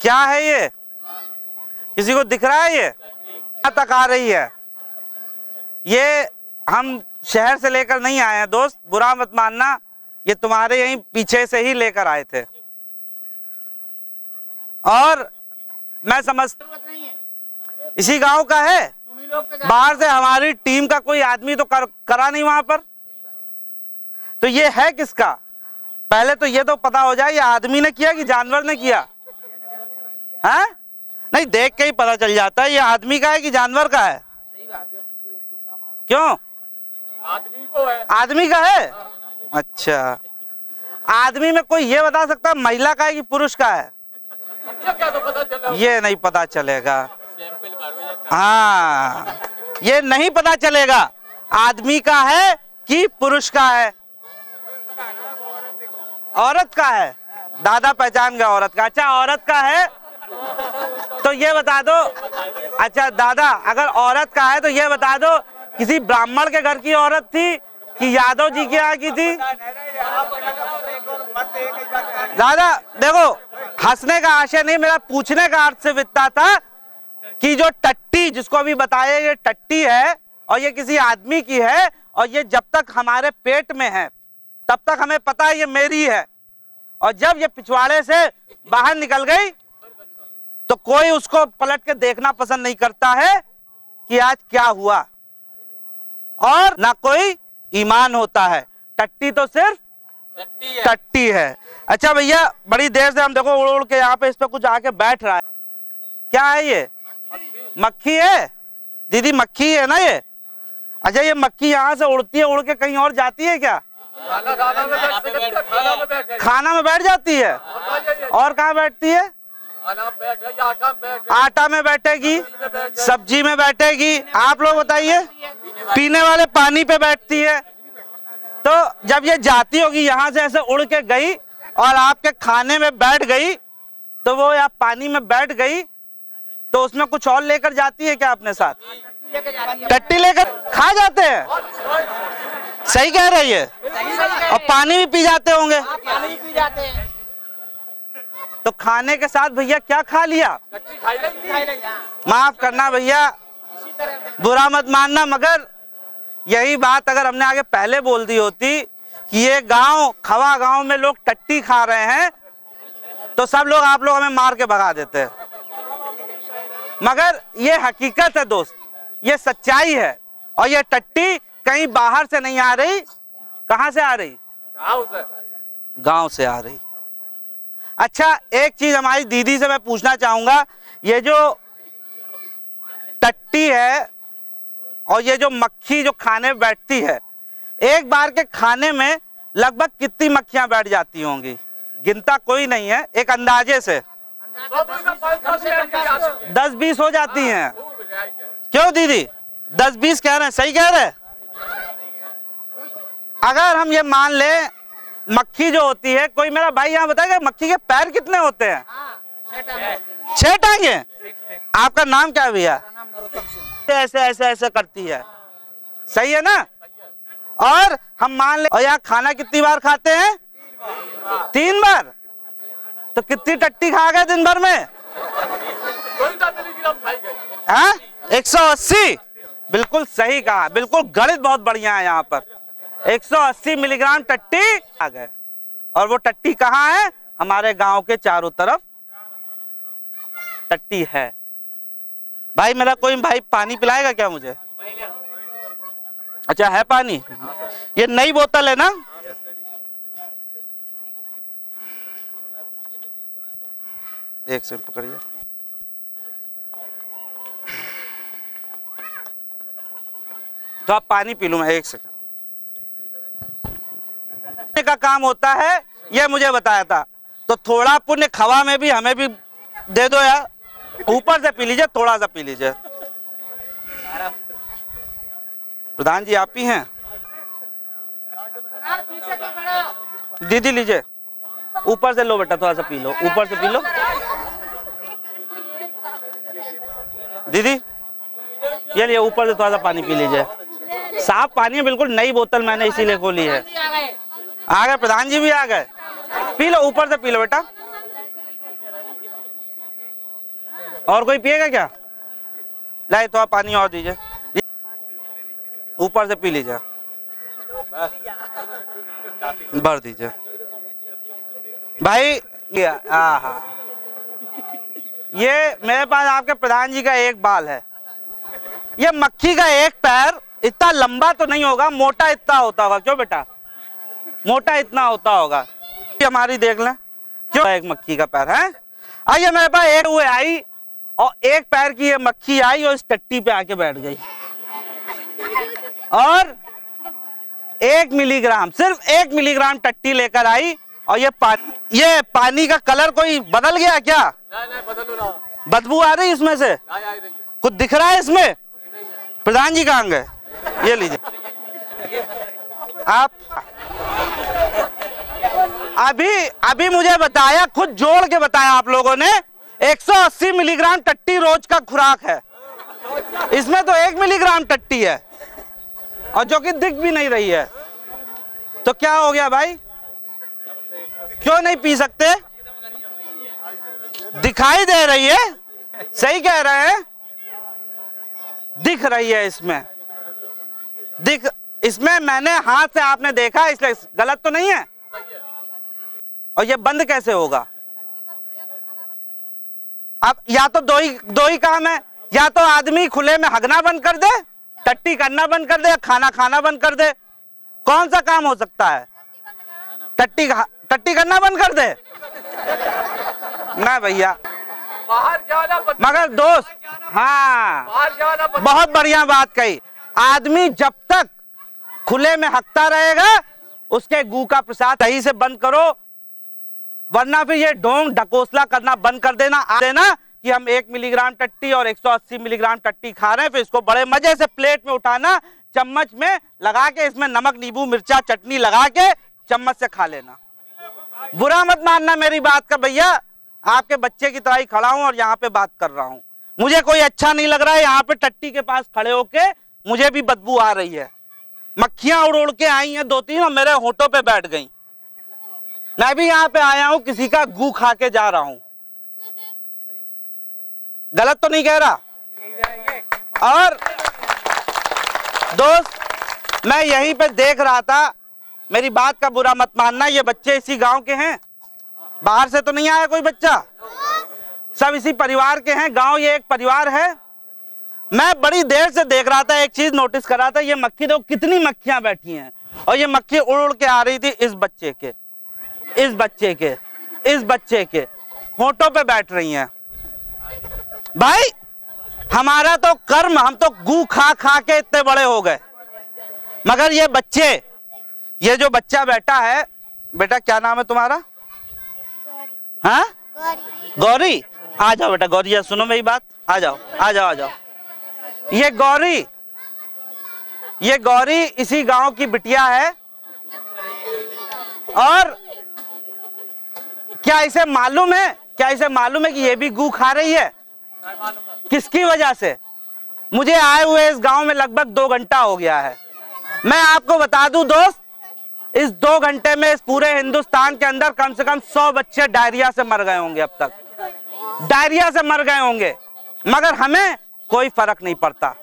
क्या है ये? किसी को दिख रहा है ये? कहाँ तक आ रही है? ये हम शहर से लेकर नहीं आए हैं दोस्त, बुरा मत मानना, ये तुम्हारे यहीं पीछे से ही लेकर आए थे। और मैं समझता इसी गांव का है, बाहर से हमारी टीम का कोई आदमी तो करा नहीं वहां पर। तो ये है किसका? पहले तो ये तो पता हो जाए ये आदमी ने किया कि जानवर ने किया है? नहीं, देख के ही पता चल जाता है ये आदमी का है कि जानवर का है। क्यों? आदमी को है। आदमी का है। अच्छा, आदमी में कोई ये बता सकता है महिला का है कि पुरुष का है? क्या तो पता चला? ये नहीं पता चलेगा। हाँ, ये नहीं पता चलेगा आदमी का है कि पुरुष का है। औरत का है। दादा पहचान गया औरत का। अच्छा, औरत का है तो ये बता दो। अच्छा दादा, अगर औरत का है तो ये बता दो किसी ब्राह्मण के घर की औरत थी कि यादव जी के यहाँ की थी? दादा देखो, हंसने का आशय नहीं, मेरा पूछने का अर्थ से वित्ता था कि जो टट्टी जिसको अभी बताया ये टट्टी है और ये किसी आदमी की है और ये जब तक हमारे पेट में है तब तक हमें पता है ये मेरी है, और जब ये पिछवाड़े से बाहर निकल गई तो कोई उसको पलट के देखना पसंद नहीं करता है कि आज क्या हुआ, और ना कोई ईमान होता है। टट्टी तो सिर्फ टट्टी है। अच्छा भैया, बड़ी देर से हम देखो उड़ उड़ के यहाँ पे इस पे कुछ आके बैठ रहा है। क्या है ये? मक्खी है दीदी, मक्खी है ना ये? अच्छा, ये मक्खी यहाँ से उड़ती है, उड़ के कहीं और जाती है क्या? खाना में बैठ जाती है। और कहाँ बैठती है? आटा में बैठेगी, सब्जी में बैठेगी, आप लोग बताइए। पीने वाले पानी पे बैठती है। तो जब ये जाती होगी यहाँ से ऐसे उड़ के गई और आपके खाने में बैठ गई, तो वो या पानी में बैठ गई तो उसमें कुछ और लेकर जाती है क्या अपने साथ? टट्टी लेकर खा जाते हैं। सही कह रही है। और पानी भी पी जाते होंगे। तो खाने के साथ भैया क्या खा लिया? माफ करना भैया, बुरा मत मानना, मगर यही बात अगर हमने आगे पहले बोल दी होती कि ये गांव खवा गांव में लोग टट्टी खा रहे हैं तो सब लोग आप लोग हमें मार के भगा देते हैं। मगर ये हकीकत है दोस्त, ये सच्चाई है। और ये टट्टी कहीं बाहर से नहीं आ रही। कहां से आ रही? गांव से आ रही। अच्छा, एक चीज हमारी दीदी से मैं पूछना चाहूंगा, ये जो टट्टी है और ये जो मक्खी जो खाने में बैठती है, एक बार के खाने में लगभग कितनी मक्खियां बैठ जाती होंगी? गिनता कोई नहीं है, एक अंदाजे से 10-20 हो जाती हैं। क्यों दीदी? 10-20 कह रहे हैं, सही कह रहे हैं? अगर हम ये मान ले मक्खी जो होती है, कोई मेरा भाई यहाँ बताएगा मक्खी के पैर कितने होते हैं? 6 टांगे। आपका नाम क्या है भैया? ऐसे ऐसे ऐसे करती है, सही है ना? और हम मान ले, और यहाँ खाना कितनी बार खाते हैं? 3 बार। तो कितनी टट्टी खा गए दिन भर में? 180। बिल्कुल सही कहा, बिल्कुल गणित बहुत बढ़िया है। यहाँ पर 180 मिलीग्राम टट्टी आ गए। और वो टट्टी कहाँ है? हमारे गांव के चारों तरफ टट्टी है। भाई मेरा कोई भाई पानी पिलाएगा क्या मुझे? अच्छा है पानी, ये नई बोतल है ना? एक सेकंड पकड़िए। तो आप पानी पी लूं मैं, एक सेकंड। का काम होता है ये मुझे बताया था, तो थोड़ा पुण्य खवा में भी हमें भी दे दो यार। ऊपर से पी लीजिए, थोड़ा सा पी लीजिए। प्रधान जी आप ही हैं? दीदी लीजिए, ऊपर से लो बेटा, थोड़ा सा पी लो, ऊपर से पी लो। दीदी ये लिए, ऊपर से थोड़ा सा पानी पी लीजिए। साफ पानी है, बिल्कुल नई बोतल मैंने इसीलिए खोली है। आ गए प्रधान जी भी आ गए। पी लो, ऊपर से पी लो बेटा। और कोई पिएगा क्या? लाए तो आप पानी और दीजिए, ऊपर से पी लीजिए, भर दीजिए भाई। ये मेरे पास आपके प्रधान जी का एक बाल है, ये मक्खी का एक पैर इतना लंबा तो नहीं होगा, मोटा इतना होता होगा। क्यों बेटा? मोटा इतना होता होगा। हमारी देख लें, क्यों एक मक्खी का पैर है। आइए मेरे पास एक हुए आई और एक पैर की ये मक्खी आई और इस टट्टी पे आके बैठ गई और 1 मिलीग्राम, सिर्फ 1 मिलीग्राम टट्टी लेकर आई और ये पानी का कलर कोई बदल गया क्या? नहीं बदलो ना। बदबू आ रही इसमें से? आ रही है। कुछ दिख रहा है इसमें? प्रधान जी कहाँ गए? ये लीजिए आप। अभी मुझे बताया, खुद जोड़ के बताया आप लोगों ने, 180 मिलीग्राम टट्टी रोज का खुराक है। इसमें तो 1 मिलीग्राम टट्टी है और जो कि दिख भी नहीं रही है। तो क्या हो गया भाई? क्यों नहीं पी सकते? दिखाई दे रही है, सही कह रहे हैं, दिख रही है इसमें मैंने हाथ से आपने देखा, इसलिए गलत तो नहीं है। और ये बंद कैसे होगा? अब या तो दो ही काम है, या तो आदमी खुले में हगना बंद कर दे, टट्टी करना बंद कर दे, या खाना खाना बंद कर दे। कौन सा काम हो सकता है? टट्टी करना बंद कर दे ना भैया। बाहर जाना मगर दोस्त, हाँ बाहर जाना बहुत बढ़िया बात कही। आदमी जब तक खुले में हकता रहेगा, उसके गू का प्रसाद सही से बंद करो, वरना फिर ये ढोंग ढकोसला करना बंद कर देना कि हम 1 मिलीग्राम टट्टी और 180 मिलीग्राम टट्टी खा रहे हैं। फिर इसको बड़े मजे से प्लेट में उठाना, चम्मच में लगा के इसमें नमक नींबू मिर्चा चटनी लगा के चम्मच से खा लेना। बुरा मत मानना मेरी बात का भैया, आपके बच्चे की तरह ही खड़ा हूं और यहाँ पे बात कर रहा हूं। मुझे कोई अच्छा नहीं लग रहा है यहाँ पे टट्टी के पास खड़े होके, मुझे भी बदबू आ रही है। मक्खियां उड़ के आई हैं 2-3 और मेरे होठों पे बैठ गई। मैं भी यहाँ पे आया हूं, किसी का गू खा के जा रहा हूं। गलत तो नहीं कह रहा? और दोस्त, मैं यहीं पे देख रहा था, मेरी बात का बुरा मत मानना, ये बच्चे इसी गांव के हैं, बाहर से तो नहीं आया कोई बच्चा, सब इसी परिवार के हैं। गांव ये एक परिवार है। मैं बड़ी देर से देख रहा था, एक चीज नोटिस कर रहा था, ये मक्खी देखो कितनी मक्खियां बैठी हैं और ये मक्खी उड़ उड़ के आ रही थी इस बच्चे के होठों पे बैठ रही हैं। भाई हमारा तो कर्म, हम तो गू खा खा के इतने बड़े हो गए, मगर ये बच्चे, ये जो बच्चा बैठा है, बेटा क्या नाम है तुम्हारा? हाँ गौरी। आ जाओ बेटा गौरी, सुनो मेरी बात, आ जाओ। ये गौरी इसी गांव की बिटिया है। और क्या इसे मालूम है कि ये भी गू खा रही है? किसकी वजह से? मुझे आए हुए इस गांव में लगभग 2 घंटा हो गया है। मैं आपको बता दूं दोस्त, इस 2 घंटे में इस पूरे हिंदुस्तान के अंदर कम से कम 100 बच्चे डायरिया से मर गए होंगे, अब तक डायरिया से मर गए होंगे, मगर हमें कोई फर्क नहीं पड़ता।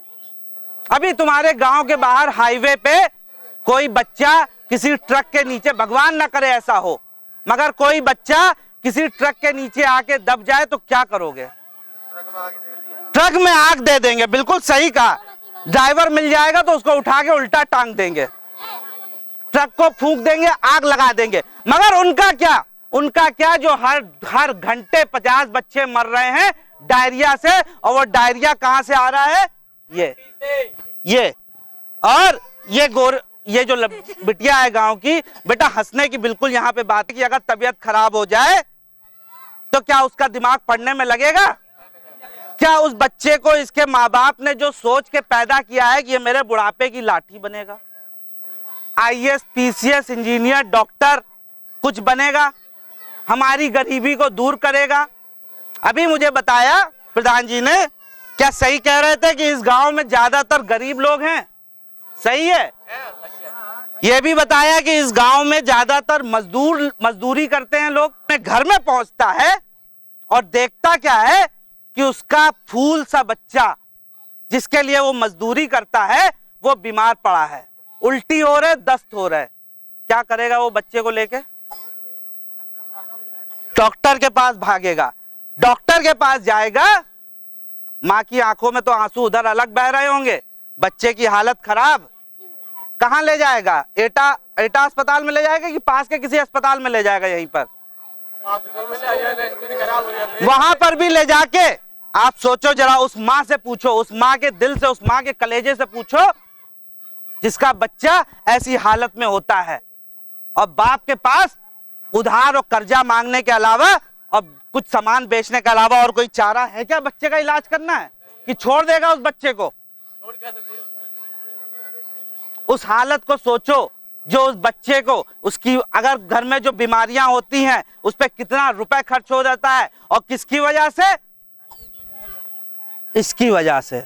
अभी तुम्हारे गांव के बाहर हाईवे पे कोई बच्चा किसी ट्रक के नीचे, भगवान ना करे ऐसा हो, मगर कोई बच्चा किसी ट्रक के नीचे आके दब जाए तो क्या करोगे? ट्रक में आग दे देंगे, बिल्कुल सही कहा। ड्राइवर मिल जाएगा तो उसको उठा के उल्टा टांग देंगे, ट्रक को फूंक देंगे, आग लगा देंगे। मगर उनका क्या जो हर घंटे 50 बच्चे मर रहे हैं डायरिया से, और वो डायरिया कहां से आ रहा है? ये और ये जो बिटिया है गांव की, बेटा हंसने की बिल्कुल यहाँ पे बात है कि अगर तबीयत खराब हो जाए तो क्या उसका दिमाग पढ़ने में लगेगा? क्या उस बच्चे को इसके माँ बाप ने जो सोच के पैदा किया है कि ये मेरे बुढ़ापे की लाठी बनेगा, IAS, PCS, इंजीनियर, डॉक्टर कुछ बनेगा, हमारी गरीबी को दूर करेगा? अभी मुझे बताया प्रधान जी ने, क्या सही कह रहे थे कि इस गांव में ज्यादातर गरीब लोग हैं? सही है। यह भी बताया कि इस गांव में ज्यादातर मजदूरी करते हैं लोग। घर में पहुंचता है और देखता क्या है कि उसका फूल सा बच्चा जिसके लिए वो मजदूरी करता है वो बीमार पड़ा है, उल्टी हो रहे, दस्त हो रहा है। क्या करेगा वो बच्चे को लेके? डॉक्टर के पास भागेगा। डॉक्टर के पास जाएगा, मां की आंखों में तो आंसू उधर अलग बह रहे होंगे, बच्चे की हालत खराब। कहां ले जाएगा? एटा अस्पताल में ले जाएगा कि पास के किसी अस्पताल में ले जाएगा? यहीं पर वहां पर भी ले जाके आप सोचो जरा, उस मां से पूछो, उस मां के दिल से, उस मां के कलेजे से पूछो जिसका बच्चा ऐसी हालत में होता है, और बाप के पास उधार और कर्जा मांगने के अलावा और कुछ सामान बेचने के अलावा और कोई चारा है क्या बच्चे का इलाज करना है? कि छोड़ देगा उस बच्चे को? उस हालत को सोचो जो उस बच्चे को, उसकी अगर घर में जो बीमारियां होती हैं उस पर कितना रुपए खर्च हो जाता है, और किसकी वजह से? इसकी वजह से।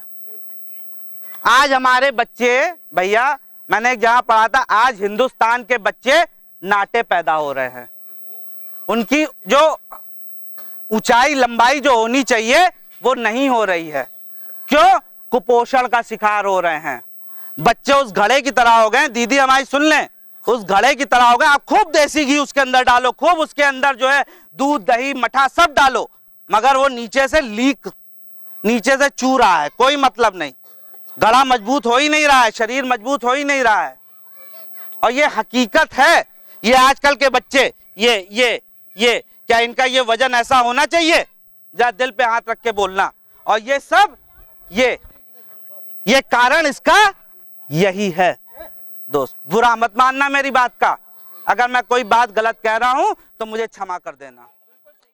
आज हमारे बच्चे, भैया मैंने एक जगह पढ़ा था, आज हिंदुस्तान के बच्चे नाटे पैदा हो रहे हैं। उनकी जो ऊंचाई लंबाई जो होनी चाहिए वो नहीं हो रही है। क्यों? कुपोषण का शिकार हो रहे हैं बच्चे। उस घड़े की तरह हो गए, दीदी हमारी सुन लें, उस घड़े की तरह हो गए। आप खूब देसी घी उसके अंदर डालो, खूब उसके अंदर जो है दूध दही मठा सब डालो, मगर वो नीचे से लीक, नीचे से चू रहा है, कोई मतलब नहीं। घड़ा मजबूत हो ही नहीं रहा है, शरीर मजबूत हो ही नहीं रहा है। और ये हकीकत है। ये आजकल के बच्चे, ये क्या इनका ये वजन ऐसा होना चाहिए? जा दिल पे हाथ रख के बोलना। और ये सब ये कारण इसका यही है। दोस्त बुरा मत मानना मेरी बात का, अगर मैं कोई बात गलत कह रहा हूं तो मुझे क्षमा कर देना।